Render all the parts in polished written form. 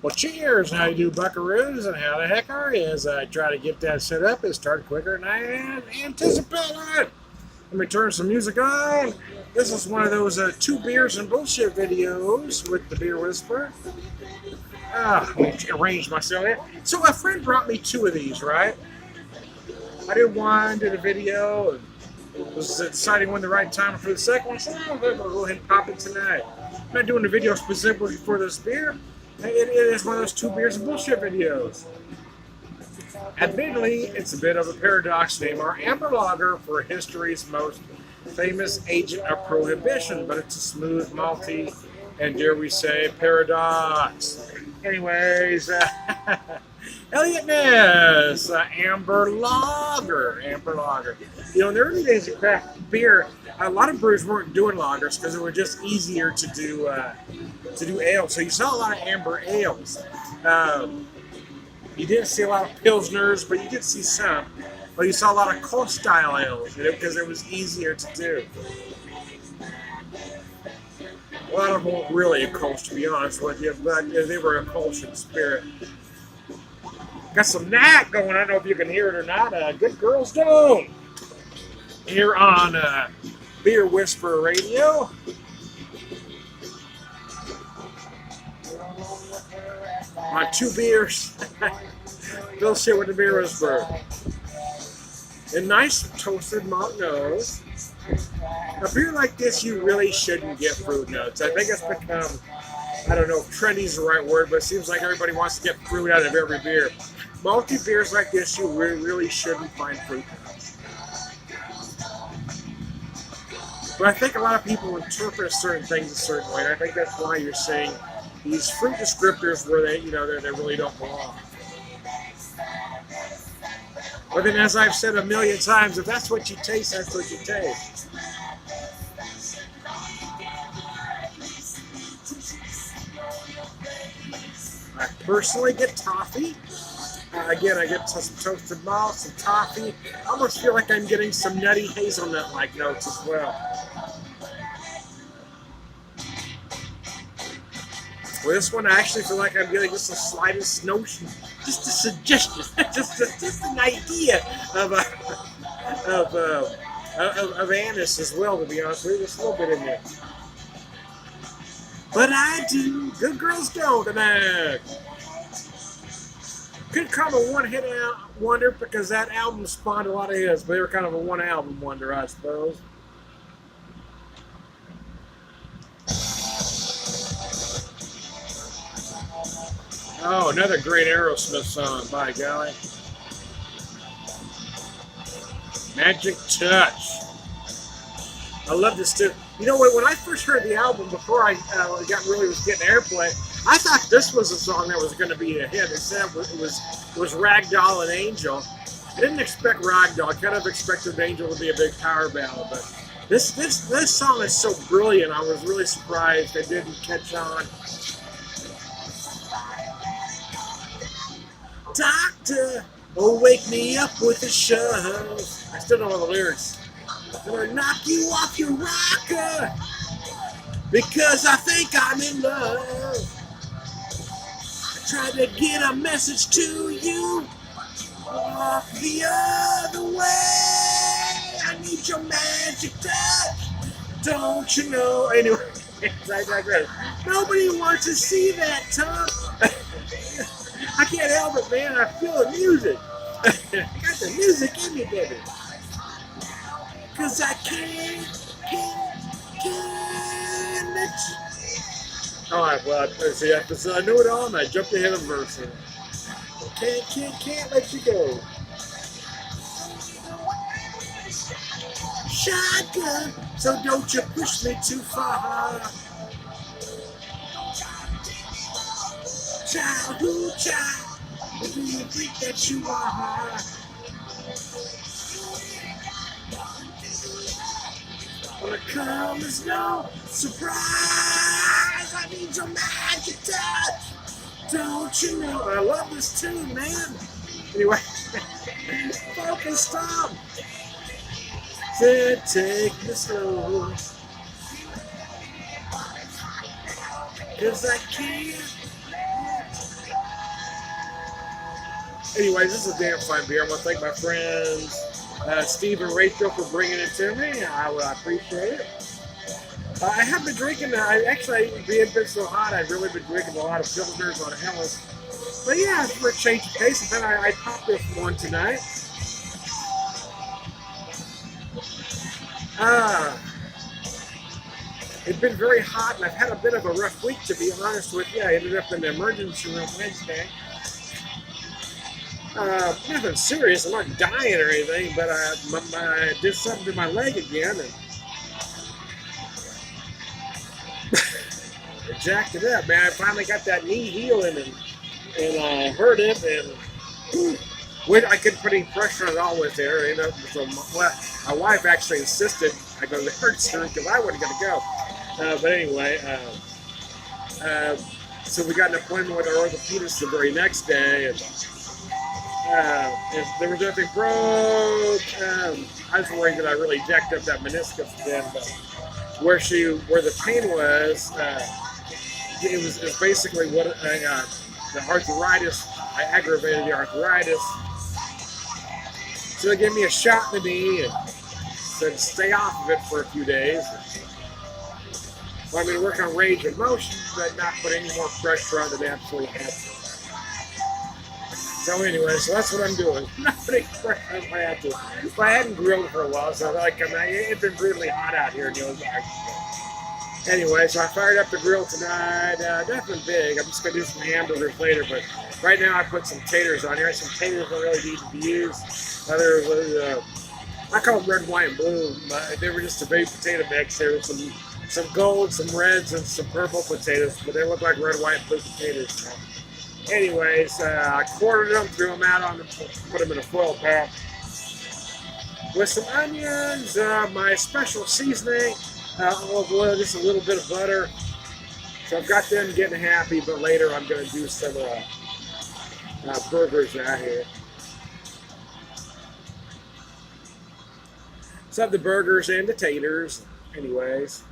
Well, cheers. How you do, buckaroos? And how the heck are you? As I try to get that set up, it started quicker than I had anticipated. Let me turn some music on. This is one of those two beers and bullshit videos with the beer whisperer. Let me arrange myself here. So a friend brought me two of these, right? I did one, did a video, and was deciding when the right time for the second one. So I'm going to go ahead and pop it tonight. I'm not doing a video specifically for this beer. It is one of those two beers and bullshit videos. Admittedly, it's a bit of a paradox to name our amber lager for history's most famous agent of prohibition, but it's a smooth, malty, and dare we say, paradox. Anyways, Elliot Ness, amber lager. You know, in the early days of craft beer, a lot of brewers weren't doing lagers because it was just easier to do ale. So you saw a lot of amber ales. You didn't see a lot of pilsners, but you did see some. But you saw a lot of Kolsch style ales, because it was easier to do. A lot of them weren't really a Kolsch, to be honest with you, but they were a Kolsch in spirit. Got some knack going. I don't know if you can hear it or not. Good Girls Don't. Here on Beer Whisperer Radio. My two beers. Bill shit with the Beer Whisperer. A nice toasted malt nose. A beer like this, you really shouldn't get fruit notes. I think it's become, I don't know if trendy is the right word, but it seems like everybody wants to get fruit out of every beer. Malty beers like this, you really shouldn't find fruit notes. But I think a lot of people interpret certain things a certain way, and I think that's why you're seeing these fruit descriptors where they really don't belong. But then, as I've said a million times, if that's what you taste, that's what you taste. I personally get toffee. Again, I get some toasted malt, some toffee. I almost feel like I'm getting some nutty hazelnut-like notes as well. With this one, I actually feel like I'm getting just the slightest notion, just a suggestion, just an idea of anise as well, to be honest with you. Just a little bit in there. But I do. Good Girls Don't. And could come a one-hit wonder because that album spawned a lot of hits, but they were kind of a one-album wonder, I suppose. Oh, another great Aerosmith song, by golly. Magic Touch. I love this too. You know what? When I first heard the album, before I was getting airplay, I thought this was a song that was going to be a hit. Instead, it was Ragdoll and Angel. I didn't expect Ragdoll. I kind of expected Angel to be a big power ballad, but this song is so brilliant. I was really surprised it didn't catch on. Doctor, oh, wake me up with a shove. I still don't know the lyrics. I'm gonna knock you off your rocker because I think I'm in love. I tried to get a message to you. Walk the other way. I need your magic touch. Don't you know? Anyway, I digress. Nobody wants to see that, Tom. I can't help it, man. I feel the music. I got the music in me, baby. Cause I can't let you. Alright, well, see, I know it all, and I jumped ahead of the verse. Can't let you go. Shotgun, so don't you push me too far. Childhood child, what do you think that you are? Wanna come as no surprise. I need your magic touch. Don't you know? I love this tune, man. Anyway, focus, Tom. Said take me slow. Cause I can't Anyways, this is a damn fine beer. I want to thank my friends Steve and Rachel for bringing it to me. I appreciate it. I have been drinking. Being been so hot, I've really been drinking a lot of Pilsners on Hellas. But yeah, for a change of pace, and then I popped this one tonight. It's been very hot, and I've had a bit of a rough week, to be honest with you. I ended up in the emergency room Wednesday. Nothing serious. I'm not dying or anything, but I did something to my leg again, and I jacked it up, man. I finally got that knee healing, and I hurt it, and I couldn't put any pressure on it all with there. You know, so my wife actually insisted I go to the surgery because I wasn't going to go. But anyway, so we got an appointment with our orthopedist the very next day, and there was nothing broke. I was worried that I really jacked up that meniscus then, but where the pain was, it was basically what the arthritis. I aggravated the arthritis, so they gave me a shot in the knee and said stay off of it for a few days. Well, I'm going to work on range of motion, but not put any more pressure on than absolutely had to. So anyway, so that's what I'm doing. Not putting pressure on if I had to. But I hadn't grilled for a while, so it's been brutally hot out here in the Ozarks. Anyway, so I fired up the grill tonight. Nothing big. I'm just going to do some hamburgers later, but right now I put some taters on here. Some taters don't really need to be used. I call them red, white, and blue. They were just a baked potato mix. There was some gold, some reds, and some purple potatoes, but they look like red, white, and blue potatoes. So anyways, I quartered them, threw them out put them in a foil pack with some onions, my special seasoning, olive oil, just a little bit of butter. So I've got them getting happy, but later I'm going to do some burgers out here. So I have the burgers and the taters, anyways.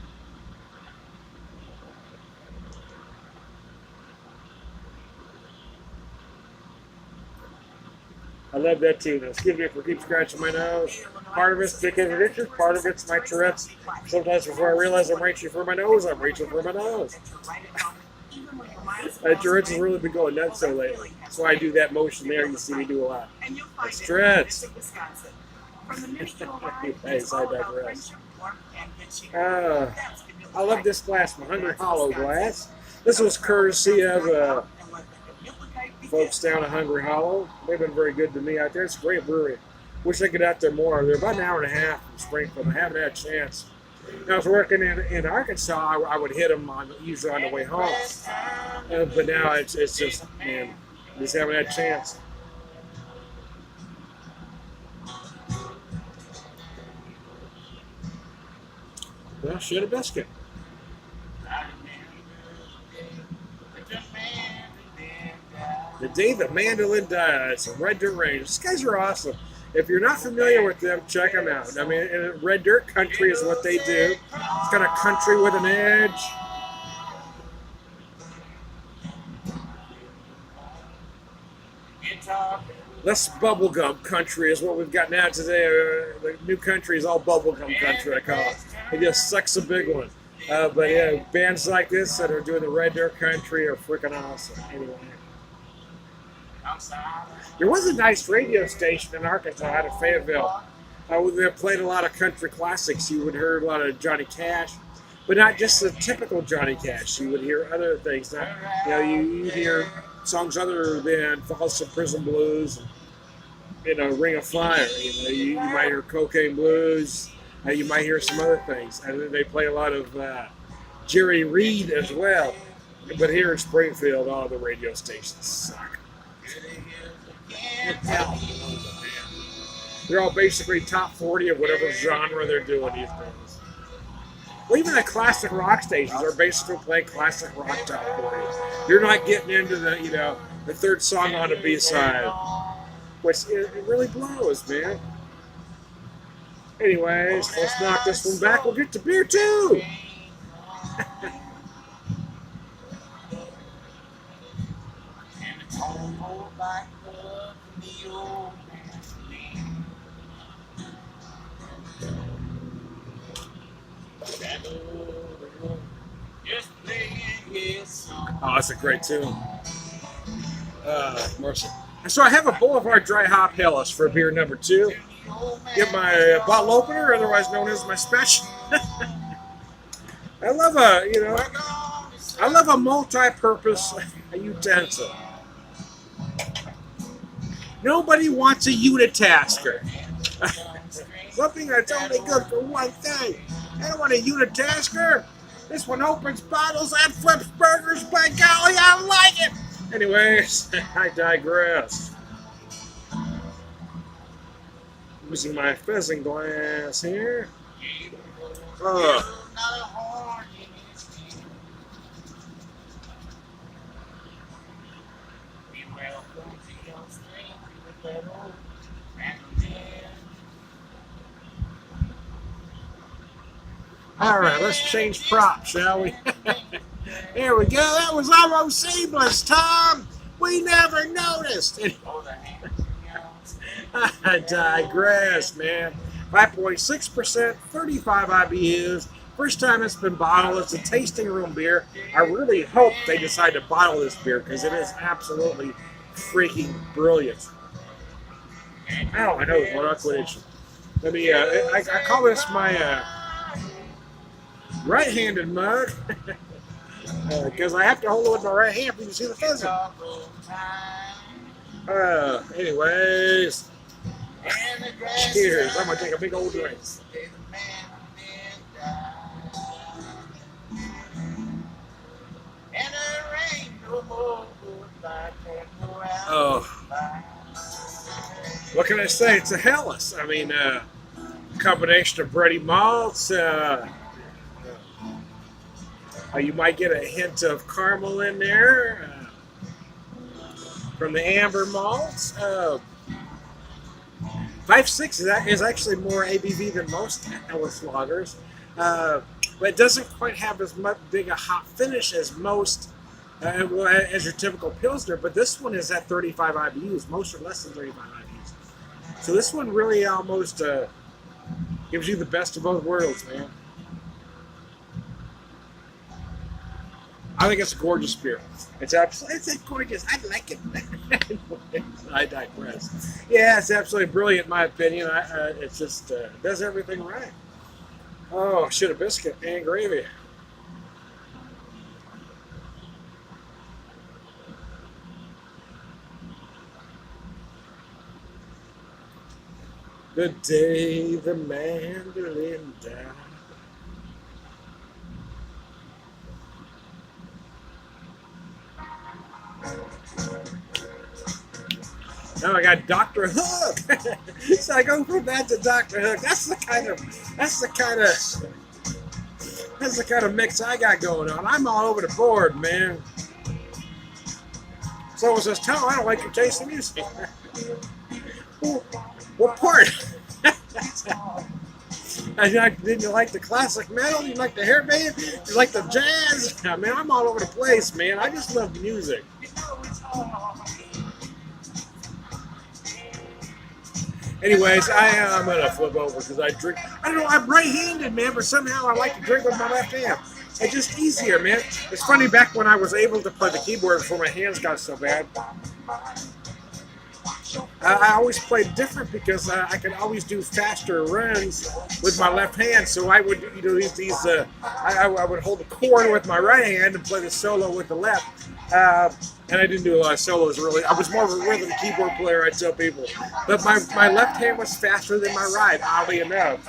I love that too. Now, excuse me for keep scratching my nose. Part of it's because of itches, part of it's my Tourette's. Sometimes before I realize I'm reaching for my nose, I'm reaching for my nose. Tourette's has really been going nuts so lately. That's why I do that motion there. You see me do a lot. Tourette's. Nice, I digress. I love this glass, my Hungry Hollow glass. This was courtesy of folks down at Hungry Hollow. They've been very good to me out there. It's a great brewery. Wish I could get out there more. They're about an hour and a half from Springfield. I haven't had a chance. When I was working in Arkansas, I would hit them usually on the way home. But now it's just, man, just haven't had a chance. Well, shit a biscuit. The day the mandolin died, some Red Dirt Rangers. These guys are awesome. If you're not familiar with them, check them out. I mean, Red Dirt Country is what they do. It's kind of country with an edge. Less bubblegum country is what we've got now today. The new country is all bubblegum country, I call it. It just sucks a big one. But yeah, bands like this that are doing the Red Dirt Country are freaking awesome. Anyway. There was a nice radio station in Arkansas out of Fayetteville. They played a lot of country classics. You would hear a lot of Johnny Cash, but not just the typical Johnny Cash. You would hear other things. You hear songs other than Folsom Prison Blues, and, Ring of Fire. You might hear Cocaine Blues. You might hear some other things. And they play a lot of Jerry Reed as well. But here in Springfield, all the radio stations suck. They're all basically top 40 of whatever genre they're doing these days. Well, even the classic rock stations are basically playing classic rock top 40. You're not getting into the third song on the B-side, which it really blows, man. Anyways, let's knock this one back. We'll get to beer too. Oh, that's a great tune. Mercy. So I have a Boulevard Dry Hop Hellas for beer number 2. Get my bottle opener, otherwise known as my special. I love a multi-purpose utensil. Nobody wants a unitasker. Something that's only good for one thing. I don't want a unitasker. This one opens bottles and flips burgers. By golly, I like it. Anyways, I digress. Using my fizzing glass here. All right, let's change props, shall we? There we go. That was almost seamless, Tom. We never noticed. I digress, man. 5.6%, 35 IBUs. First time it's been bottled. It's a tasting room beer. I really hope they decide to bottle this beer because it is absolutely freaking brilliant. Oh, I know it's one Quidditch. Let me. I call this my right-handed mug because I have to hold it with my right hand for you to see the fizzing. Anyways, cheers. I'm gonna take a big old drink. Oh, what can I say? It's a Hellas. I mean, combination of bready malts. You might get a hint of caramel in there from the amber malts. 5.6 is actually more ABV than most Hellas lagers, but it doesn't quite have as much big a hop finish as most, as your typical Pilsner. But this one is at 35 IBUs. Most are less than 35 IBUs. So this one really almost gives you the best of both worlds, man. I think it's a gorgeous beer. It's gorgeous. I like it. I digress. Yeah, it's absolutely brilliant in my opinion. It's just does everything right. Oh, shit, a biscuit and gravy. The day the mandolin died. Now I got Dr. Hook. So I go from that to Dr. Hook. That's the kind of mix I got going on. I'm all over the board, man. So was this tell I don't like your taste in music. What part? Didn't you like the classic metal? You like the hair band? You like the jazz? I mean, I'm all over the place, man. I just love music. Anyways, I'm gonna flip over because I drink. I don't know. I'm right-handed, man, but somehow I like to drink with my left hand. It's just easier, man. It's funny. Back when I was able to play the keyboard before my hands got so bad, I always played different because I could always do faster runs with my left hand. So I would, I would hold the chord with my right hand and play the solo with the left. And I didn't do a lot of solos really. I was more of a rhythm keyboard player, I tell people. But my left hand was faster than my right, oddly enough.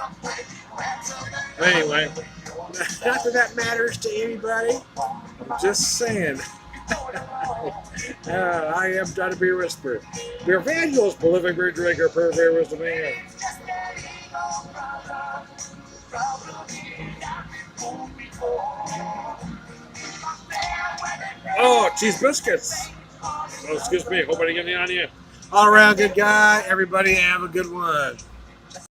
But anyway, not that that matters to anybody. I'm just saying. I am trying to be a whisperer. Beer evangelist, prolific beer drinker, per beer wisdom man. Oh, cheese biscuits. Oh, excuse me. Hope I didn't get any on you. All around good guy. Everybody have a good one.